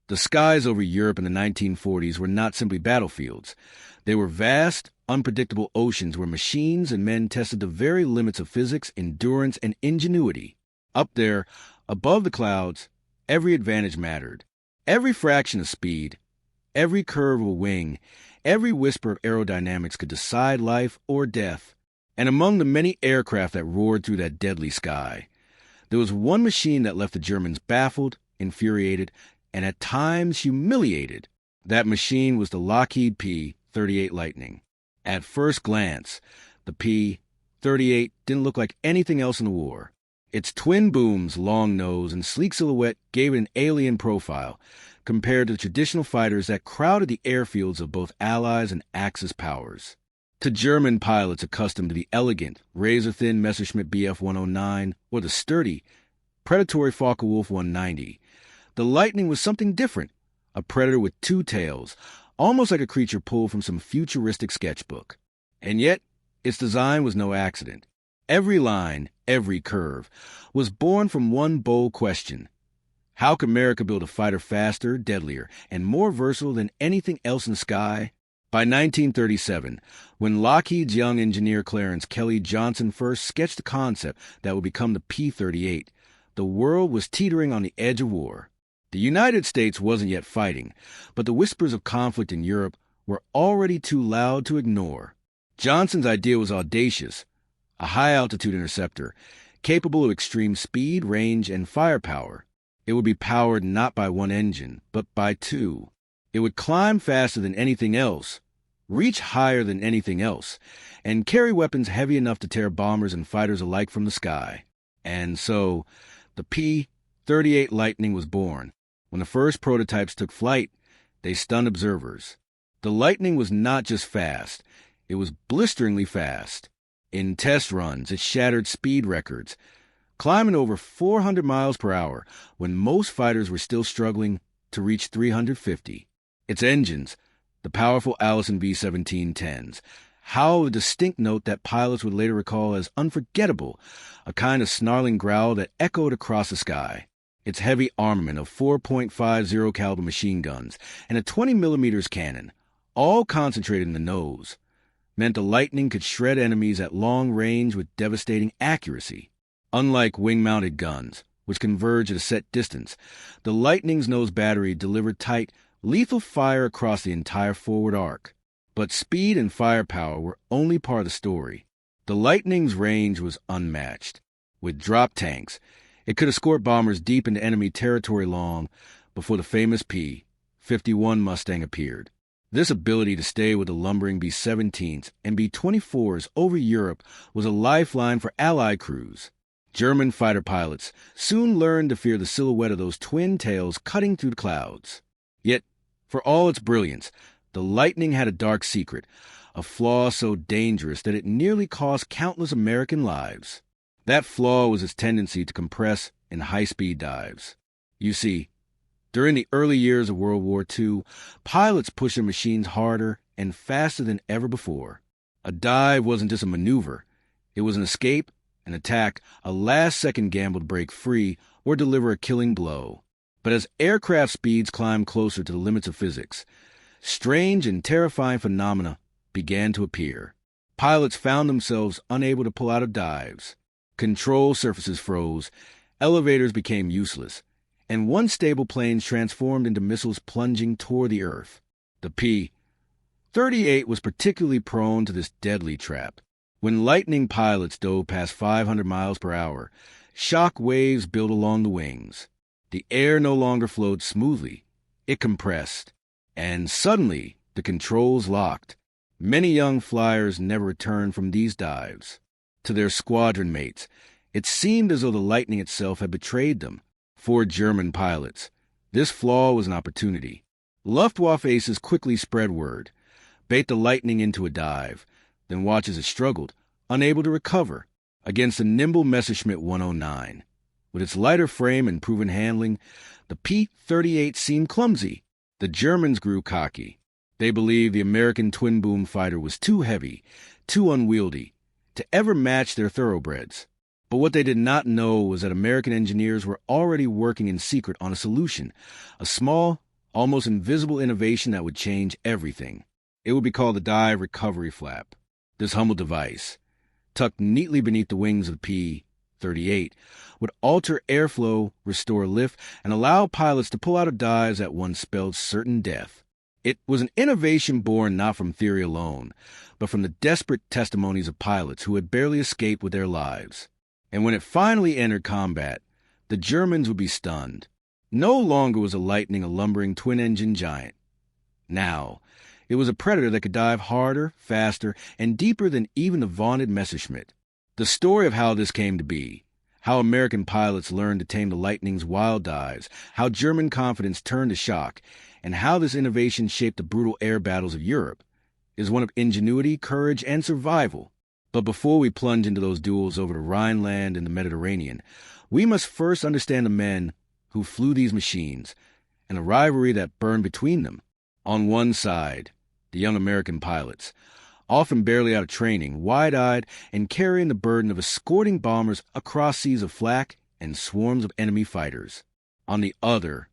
The skies over Europe in the 1940s were not simply battlefields. They were vast, unpredictable oceans where machines and men tested the very limits of physics, endurance, and ingenuity. Up there, above the clouds, every advantage mattered. Every fraction of speed, every curve of a wing, every whisper of aerodynamics could decide life or death. And among the many aircraft that roared through that deadly sky, there was one machine that left the Germans baffled, infuriated, and at times humiliated. That machine was the Lockheed P-38 Lightning. At first glance, the P-38 didn't look like anything else in the war. Its twin booms, long nose, and sleek silhouette gave it an alien profile compared to the traditional fighters that crowded the airfields of both Allies and Axis powers. To German pilots accustomed to the elegant, razor-thin Messerschmitt Bf 109 or the sturdy, predatory Focke-Wulf 190, the Lightning was something different, a predator with two tails, almost like a creature pulled from some futuristic sketchbook. And yet, its design was no accident. Every line, every curve, was born from one bold question. How could America build a fighter faster, deadlier, and more versatile than anything else in the sky? By 1937, when Lockheed's young engineer Clarence Kelly Johnson first sketched the concept that would become the P-38, the world was teetering on the edge of war. The United States wasn't yet fighting, but the whispers of conflict in Europe were already too loud to ignore. Johnson's idea was audacious, a high-altitude interceptor, capable of extreme speed, range, and firepower. It would be powered not by one engine, but by two. It would climb faster than anything else, reach higher than anything else, and carry weapons heavy enough to tear bombers and fighters alike from the sky. And so, the P-38 Lightning was born. When the first prototypes took flight, they stunned observers. The Lightning was not just fast, it was blisteringly fast. In test runs, it shattered speed records, climbing over 400 miles per hour when most fighters were still struggling to reach 350. Its engines, the powerful Allison V-1710s, howled a distinct note that pilots would later recall as unforgettable, a kind of snarling growl that echoed across the sky. Its heavy armament of 4.50 caliber machine guns and a 20mm cannon, all concentrated in the nose, meant the Lightning could shred enemies at long range with devastating accuracy. Unlike wing-mounted guns, which converge at a set distance, the Lightning's nose battery delivered tight, lethal fire across the entire forward arc. But speed and firepower were only part of the story. The Lightning's range was unmatched. With drop tanks, it could escort bombers deep into enemy territory long before the famous P-51 Mustang appeared. This ability to stay with the lumbering B-17s and B-24s over Europe was a lifeline for Allied crews. German fighter pilots soon learned to fear the silhouette of those twin tails cutting through the clouds. Yet, for all its brilliance, the Lightning had a dark secret, a flaw so dangerous that it nearly cost countless American lives. That flaw was its tendency to compress in high-speed dives. You see, during the early years of World War II, pilots pushed their machines harder and faster than ever before. A dive wasn't just a maneuver. It was an escape, an attack, a last-second gamble to break free or deliver a killing blow. But as aircraft speeds climbed closer to the limits of physics, strange and terrifying phenomena began to appear. Pilots found themselves unable to pull out of dives. Control surfaces froze, elevators became useless, and once stable planes transformed into missiles plunging toward the Earth. The P-38 was particularly prone to this deadly trap. When Lightning pilots dove past 500 miles per hour, shock waves built along the wings. The air no longer flowed smoothly. It compressed. And suddenly, the controls locked. Many young flyers never returned from these dives. To their squadron mates, it seemed as though the Lightning itself had betrayed them. For German pilots, this flaw was an opportunity. Luftwaffe aces quickly spread word, bait the Lightning into a dive, then watch as it struggled, unable to recover, against the nimble Messerschmitt 109. With its lighter frame and proven handling, the P-38 seemed clumsy. The Germans grew cocky. They believed the American twin-boom fighter was too heavy, too unwieldy, to ever match their thoroughbreds. But what they did not know was that American engineers were already working in secret on a solution, a small, almost invisible innovation that would change everything. It would be called the dive recovery flap. This humble device, tucked neatly beneath the wings of the P-38, would alter airflow, restore lift, and allow pilots to pull out of dives that once spelled certain death. It was an innovation born not from theory alone, but from the desperate testimonies of pilots who had barely escaped with their lives. And when it finally entered combat, the Germans would be stunned. No longer was the Lightning a lumbering twin-engine giant. Now, it was a predator that could dive harder, faster, and deeper than even the vaunted Messerschmitt. The story of how this came to be, how American pilots learned to tame the Lightning's wild dives, how German confidence turned to shock, and how this innovation shaped the brutal air battles of Europe, is one of ingenuity, courage, and survival. But before we plunge into those duels over the Rhineland and the Mediterranean, we must first understand the men who flew these machines and the rivalry that burned between them. On one side, the young American pilots, often barely out of training, wide-eyed, and carrying the burden of escorting bombers across seas of flak and swarms of enemy fighters. On the other,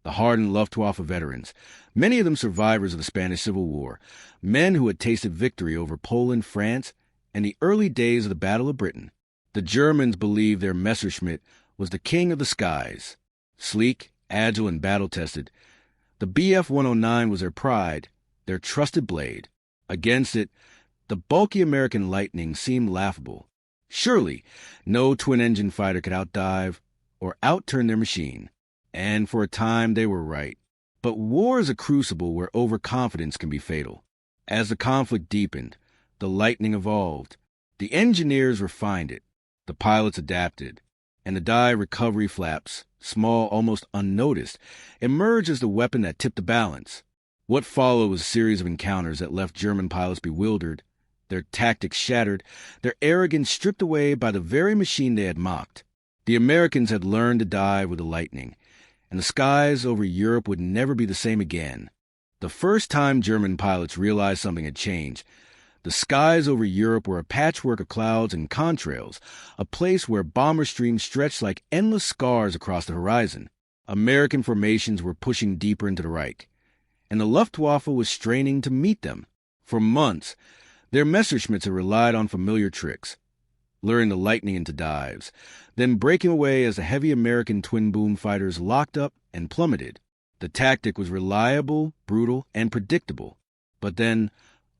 the hardened Luftwaffe veterans, many of them survivors of the Spanish Civil War, men who had tasted victory over Poland, France, and the early days of the Battle of Britain. The Germans believed their Messerschmitt was the king of the skies. Sleek, agile, and battle-tested, the Bf 109 was their pride, their trusted blade. Against it, the bulky American Lightning seemed laughable. Surely, no twin-engine fighter could outdive or outturn their machine. And for a time, they were right. But war is a crucible where overconfidence can be fatal. As the conflict deepened, the Lightning evolved. The engineers refined it, the pilots adapted, and the dive recovery flaps, small, almost unnoticed, emerged as the weapon that tipped the balance. What followed was a series of encounters that left German pilots bewildered, their tactics shattered, their arrogance stripped away by the very machine they had mocked. The Americans had learned to dive with the Lightning, and the skies over Europe would never be the same again. The first time German pilots realized something had changed, the skies over Europe were a patchwork of clouds and contrails, a place where bomber streams stretched like endless scars across the horizon. American formations were pushing deeper into the Reich, and the Luftwaffe was straining to meet them. For months, their Messerschmitts had relied on familiar tricks, luring the Lightning into dives, then breaking away as the heavy American twin-boom fighters locked up and plummeted. The tactic was reliable, brutal, and predictable. But then,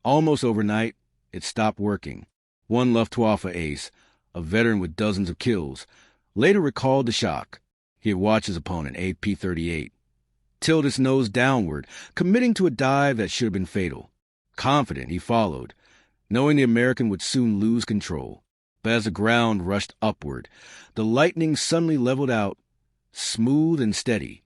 almost overnight, it stopped working. One Luftwaffe ace, a veteran with dozens of kills, later recalled the shock. He had watched his opponent, a P-38, tilt its nose downward, committing to a dive that should have been fatal. Confident, he followed, knowing the American would soon lose control. But as the ground rushed upward, the Lightning suddenly leveled out, smooth and steady,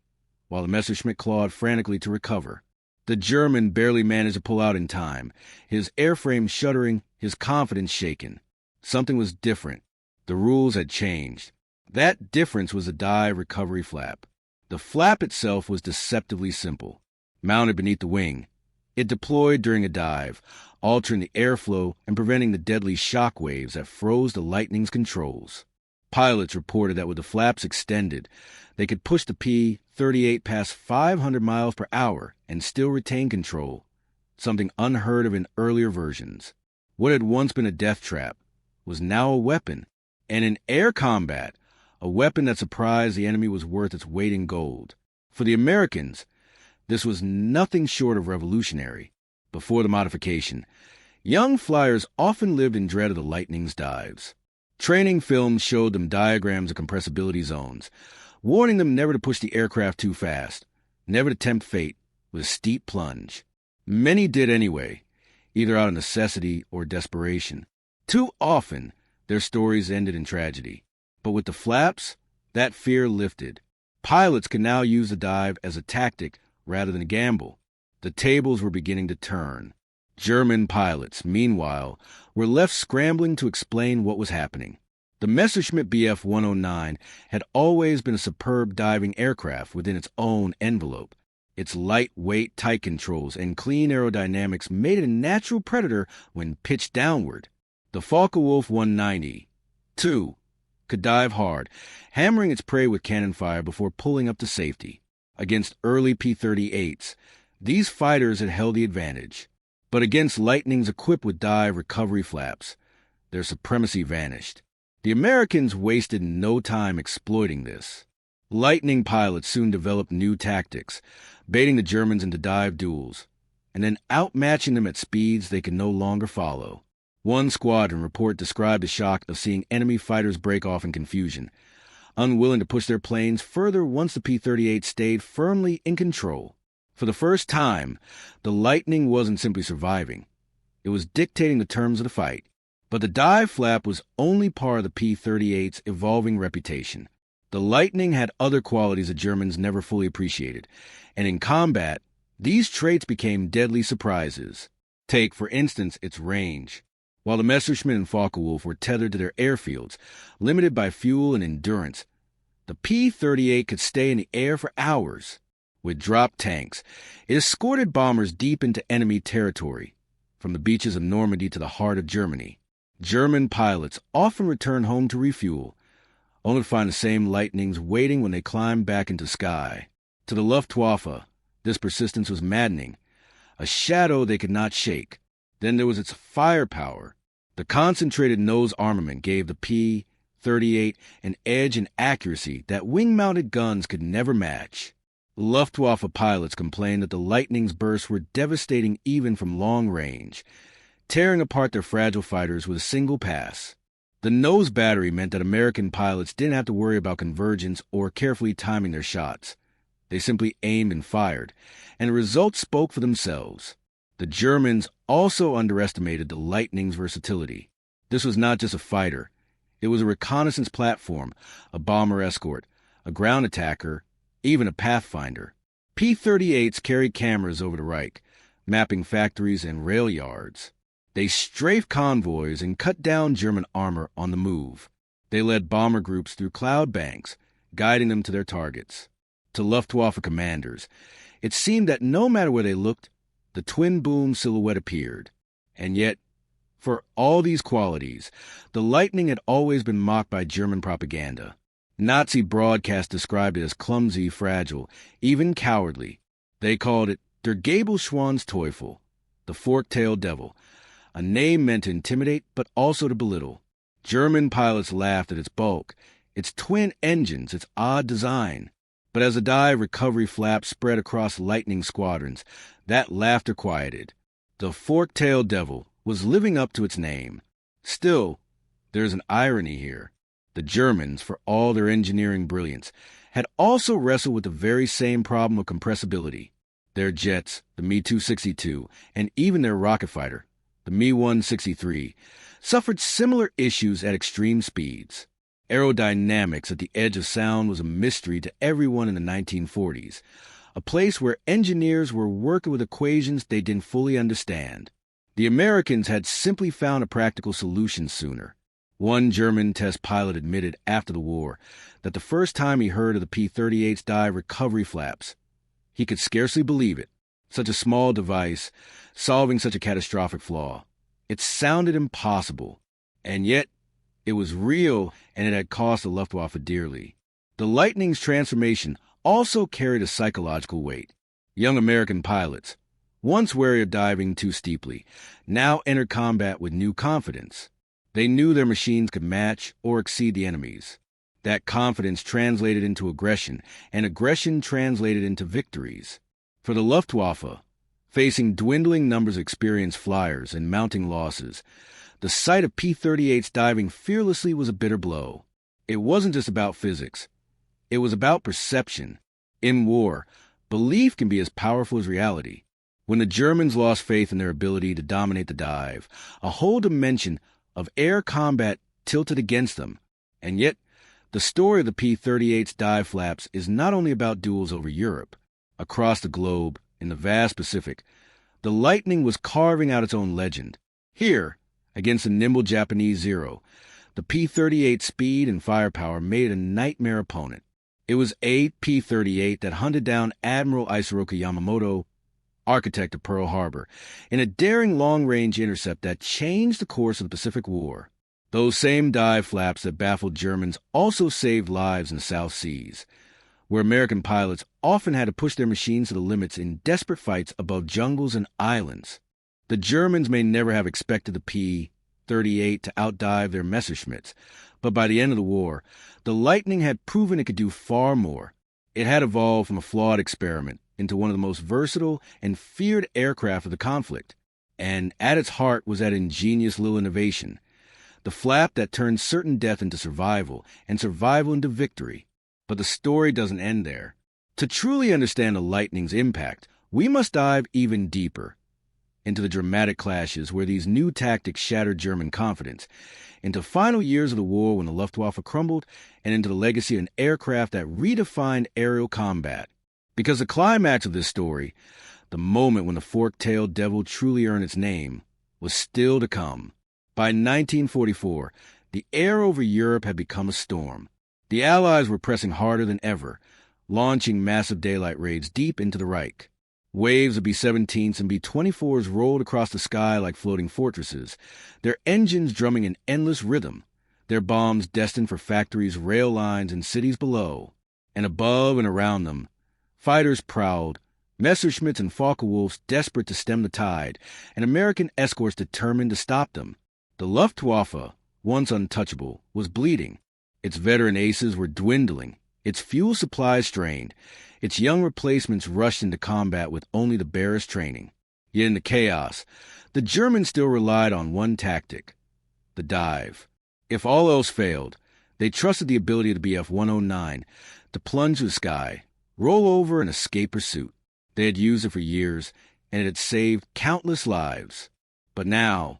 while the Messerschmitt clawed frantically to recover. The German barely managed to pull out in time, his airframe shuddering, his confidence shaken. Something was different. The rules had changed. That difference was the dive recovery flap. The flap itself was deceptively simple. Mounted beneath the wing, it deployed during a dive, altering the airflow and preventing the deadly shock waves that froze the Lightning's controls. Pilots reported that with the flaps extended, they could push the P-38 past 500 miles per hour and still retain control, something unheard of in earlier versions. What had once been a death trap was now a weapon, and in air combat, a weapon that surprised the enemy was worth its weight in gold. For the Americans, this was nothing short of revolutionary. Before the modification, young flyers often lived in dread of the Lightning's dives. Training films showed them diagrams of compressibility zones, warning them never to push the aircraft too fast, never to tempt fate with a steep plunge. Many did anyway, either out of necessity or desperation. Too often, their stories ended in tragedy. But with the flaps, that fear lifted. Pilots could now use the dive as a tactic rather than a gamble. The tables were beginning to turn. German pilots, meanwhile, were left scrambling to explain what was happening. The Messerschmitt Bf 109 had always been a superb diving aircraft within its own envelope. Its lightweight tight controls and clean aerodynamics made it a natural predator when pitched downward. The Focke-Wulf 190, too, could dive hard, hammering its prey with cannon fire before pulling up to safety. Against early P-38s, these fighters had held the advantage. But against Lightnings equipped with dive recovery flaps, their supremacy vanished. The Americans wasted no time exploiting this. Lightning pilots soon developed new tactics, baiting the Germans into dive duels, and then outmatching them at speeds they could no longer follow. One squadron report described the shock of seeing enemy fighters break off in confusion, unwilling to push their planes further once the P-38 stayed firmly in control. For the first time, the Lightning wasn't simply surviving. It was dictating the terms of the fight. But the dive flap was only part of the P-38's evolving reputation. The Lightning had other qualities the Germans never fully appreciated, and in combat, these traits became deadly surprises. Take, for instance, its range. While the Messerschmitt and Focke-Wulf were tethered to their airfields, limited by fuel and endurance, the P-38 could stay in the air for hours. With drop tanks, it escorted bombers deep into enemy territory, from the beaches of Normandy to the heart of Germany. German pilots often returned home to refuel, only to find the same Lightnings waiting when they climbed back into sky. To the Luftwaffe, this persistence was maddening, a shadow they could not shake. Then there was its firepower. The concentrated nose armament gave the P-38 an edge and accuracy that wing-mounted guns could never match. Luftwaffe pilots complained that the Lightning's bursts were devastating even from long range, tearing apart their fragile fighters with a single pass. The nose battery meant that American pilots didn't have to worry about convergence or carefully timing their shots. They simply aimed and fired, and the results spoke for themselves. The Germans also underestimated the Lightning's versatility. This was not just a fighter. It was a reconnaissance platform, a bomber escort, a ground attacker, even a pathfinder. P-38s carried cameras over the Reich, mapping factories and rail yards. They strafed convoys and cut down German armor on the move. They led bomber groups through cloud banks, guiding them to their targets. To Luftwaffe commanders, it seemed that no matter where they looked, the twin-boom silhouette appeared. And yet, for all these qualities, the Lightning had always been mocked by German propaganda. Nazi broadcasts described it as clumsy, fragile, even cowardly. They called it der Gabelschwanzteufel, the fork-tailed devil, a name meant to intimidate but also to belittle. German pilots laughed at its bulk, its twin engines, its odd design. But as the dive recovery flap spread across Lightning squadrons, that laughter quieted. The fork-tailed devil was living up to its name. Still, there's an irony here. The Germans, for all their engineering brilliance, had also wrestled with the very same problem of compressibility. Their jets, the Me-262, and even their rocket fighter, the Me-163, suffered similar issues at extreme speeds. Aerodynamics at the edge of sound was a mystery to everyone in the 1940s, a place where engineers were working with equations they didn't fully understand. The Americans had simply found a practical solution sooner. One German test pilot admitted after the war that the first time he heard of the P-38's dive recovery flaps, he could scarcely believe it. Such a small device, solving such a catastrophic flaw. It sounded impossible, and yet it was real, and it had cost the Luftwaffe dearly. The Lightning's transformation also carried a psychological weight. Young American pilots, once wary of diving too steeply, now entered combat with new confidence. They knew their machines could match or exceed the enemy's. That confidence translated into aggression, and aggression translated into victories. For the Luftwaffe, facing dwindling numbers of experienced flyers and mounting losses, the sight of P-38s diving fearlessly was a bitter blow. It wasn't just about physics. It was about perception. In war, belief can be as powerful as reality. When the Germans lost faith in their ability to dominate the dive, a whole dimension of air combat tilted against them. And yet, the story of the P-38's dive flaps is not only about duels over Europe. Across the globe, in the vast Pacific, the Lightning was carving out its own legend. Here, against the nimble Japanese Zero, the P-38's speed and firepower made it a nightmare opponent. It was a P-38 that hunted down Admiral Isoroku Yamamoto, architect of Pearl Harbor, in a daring long-range intercept that changed the course of the Pacific War. Those same dive flaps that baffled Germans also saved lives in the South Seas. where American pilots often had to push their machines to the limits in desperate fights above jungles and islands. The Germans may never have expected the P-38 to outdive their Messerschmitts, but by the end of the war, the Lightning had proven it could do far more. It had evolved from a flawed experiment into one of the most versatile and feared aircraft of the conflict, and at its heart was that ingenious little innovation, the flap that turned certain death into survival and survival into victory. But the story doesn't end there. To truly understand the Lightning's impact, we must dive even deeper into the dramatic clashes where these new tactics shattered German confidence, into final years of the war when the Luftwaffe crumbled, and into the legacy of an aircraft that redefined aerial combat. Because the climax of this story, the moment when the fork-tailed devil truly earned its name, was still to come. By 1944, the air over Europe had become a storm. The Allies were pressing harder than ever, launching massive daylight raids deep into the Reich. Waves of B-17s and B-24s rolled across the sky like floating fortresses, their engines drumming in endless rhythm, their bombs destined for factories, rail lines, and cities below. And above and around them, fighters prowled, Messerschmitts and Focke-Wulfs desperate to stem the tide, and American escorts determined to stop them. The Luftwaffe, once untouchable, was bleeding. Its veteran aces were dwindling, its fuel supplies strained, its young replacements rushed into combat with only the barest training. Yet in the chaos, the Germans still relied on one tactic: the dive. If all else failed, they trusted the ability of the Bf 109 to plunge to the sky, roll over, and escape pursuit. They had used it for years, and it had saved countless lives. But now,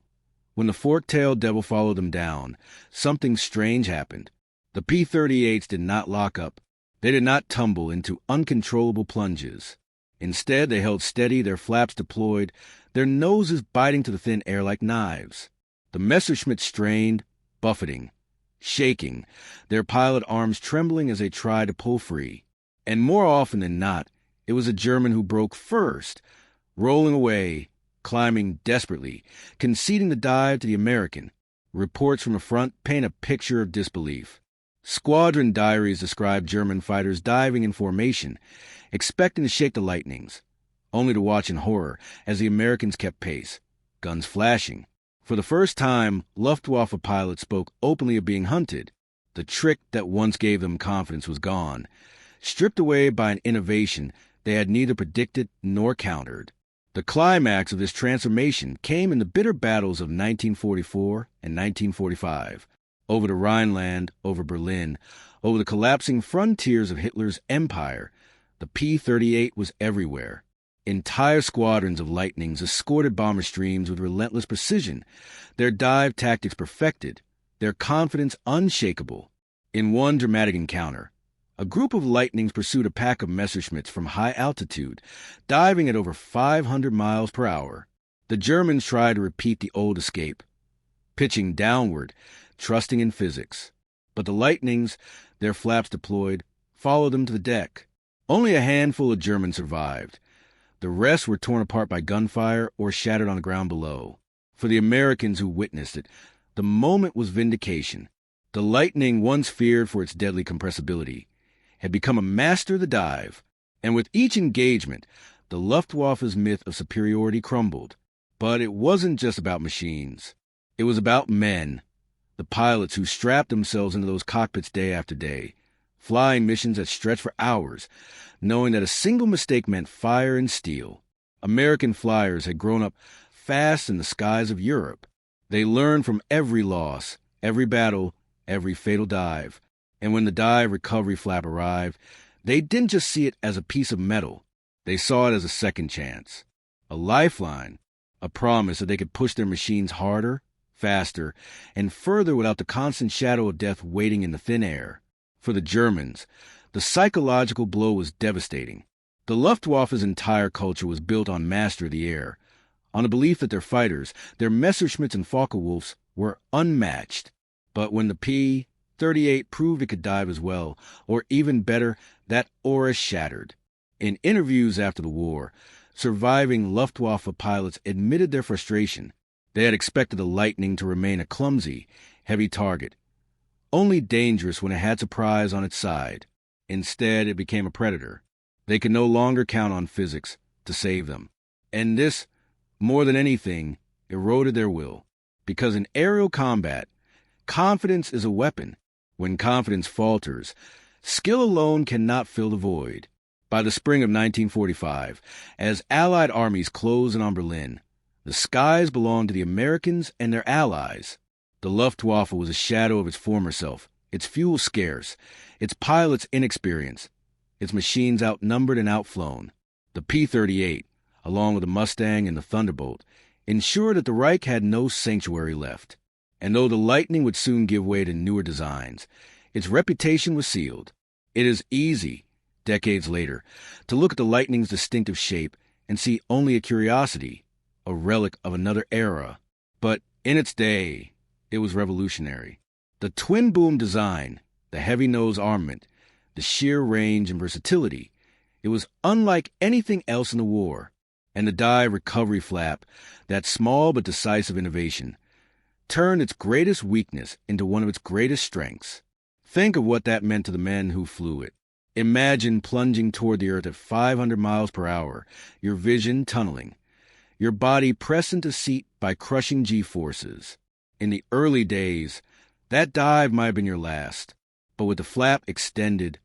when the fork-tailed devil followed them down, something strange happened. The P-38s did not lock up. They did not tumble into uncontrollable plunges. Instead, they held steady, their flaps deployed, their noses biting to the thin air like knives. The Messerschmitt strained, buffeting, shaking, their pilot arms trembling as they tried to pull free. And more often than not, it was a German who broke first, rolling away, climbing desperately, conceding the dive to the American. Reports from the front paint a picture of disbelief. Squadron diaries describe German fighters diving in formation, expecting to shake the Lightnings, only to watch in horror as the Americans kept pace, guns flashing. For the first time, Luftwaffe pilots spoke openly of being hunted. The trick that once gave them confidence was gone, stripped away by an innovation they had neither predicted nor countered. The climax of this transformation came in the bitter battles of 1944 and 1945. Over the Rhineland, over Berlin, over the collapsing frontiers of Hitler's empire, the P-38 was everywhere. Entire squadrons of Lightnings escorted bomber streams with relentless precision, their dive tactics perfected, their confidence unshakable. In one dramatic encounter, a group of Lightnings pursued a pack of Messerschmitts from high altitude, diving at over 500 miles per hour. The Germans tried to repeat the old escape, pitching downward, trusting in physics. But the Lightnings, their flaps deployed, followed them to the deck. Only a handful of Germans survived. The rest were torn apart by gunfire or shattered on the ground below. For the Americans who witnessed it, the moment was vindication. The Lightning, once feared for its deadly compressibility, had become a master of the dive. And with each engagement, the Luftwaffe's myth of superiority crumbled. But it wasn't just about machines. It was about men. The pilots who strapped themselves into those cockpits day after day, flying missions that stretched for hours, knowing that a single mistake meant fire and steel. American flyers had grown up fast in the skies of Europe. They learned from every loss, every battle, every fatal dive. And when the dive recovery flap arrived, they didn't just see it as a piece of metal. They saw it as a second chance, a lifeline, a promise that they could push their machines harder, faster, and further without the constant shadow of death waiting in the thin air. For the Germans, the psychological blow was devastating. The Luftwaffe's entire culture was built on mastery of the air, on the belief that their fighters, their Messerschmitts and Focke-Wulfs, were unmatched. But when the P-38 proved it could dive as well, or even better, that aura shattered. In interviews after the war, surviving Luftwaffe pilots admitted their frustration. They had expected the Lightning to remain a clumsy, heavy target, only dangerous when it had surprise on its side. Instead, it became a predator. They could no longer count on physics to save them. And this, more than anything, eroded their will. Because in aerial combat, confidence is a weapon. When confidence falters, skill alone cannot fill the void. By the spring of 1945, as Allied armies closed in on Berlin, the skies belonged to the Americans and their allies. The Luftwaffe was a shadow of its former self, its fuel scarce, its pilots inexperienced, its machines outnumbered and outflown. The P-38, along with the Mustang and the Thunderbolt, ensured that the Reich had no sanctuary left. And though the Lightning would soon give way to newer designs, its reputation was sealed. It is easy, decades later, to look at the Lightning's distinctive shape and see only a curiosity, a relic of another era. But in its day, it was revolutionary. The twin-boom design, the heavy nose armament, the sheer range and versatility, it was unlike anything else in the war. And the dive recovery flap, that small but decisive innovation, turned its greatest weakness into one of its greatest strengths. Think of what that meant to the men who flew it. Imagine plunging toward the earth at 500 miles per hour, your vision tunneling, your body pressed into seat by crushing G-forces. In the early days, that dive might have been your last, but with the flap extended,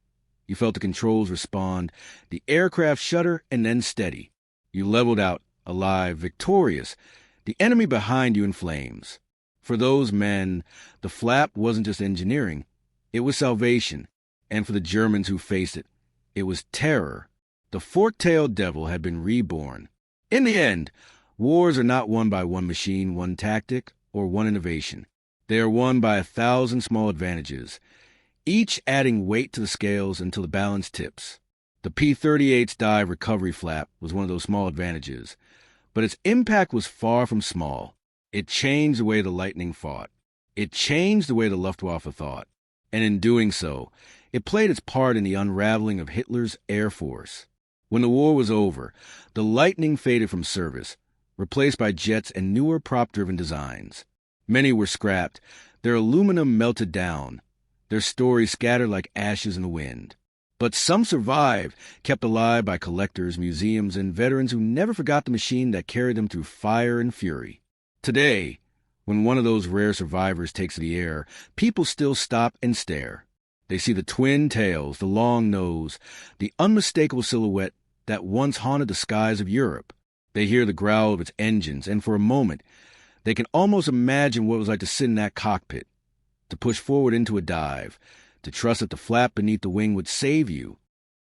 you felt the controls respond, the aircraft shudder and then steady. You leveled out, alive, victorious, the enemy behind you in flames. For those men, the flap wasn't just engineering, it was salvation. And for the Germans who faced it, it was terror. The fork-tailed devil had been reborn. In the end, wars are not won by one machine, one tactic, or one innovation. They are won by 1,000 small advantages, each adding weight to the scales until the balance tips. The P-38's dive recovery flap was one of those small advantages, but its impact was far from small. It changed the way the Lightning fought. It changed the way the Luftwaffe thought. And in doing so, it played its part in the unraveling of Hitler's Air Force. When the war was over, the Lightning faded from service, replaced by jets and newer prop-driven designs. Many were scrapped, their aluminum melted down, their stories scattered like ashes in the wind. But some survived, kept alive by collectors, museums, and veterans who never forgot the machine that carried them through fire and fury. Today, when one of those rare survivors takes to the air, people still stop and stare. They see the twin tails, the long nose, the unmistakable silhouette that once haunted the skies of Europe. They hear the growl of its engines, and for a moment, they can almost imagine what it was like to sit in that cockpit, to push forward into a dive, to trust that the flap beneath the wing would save you,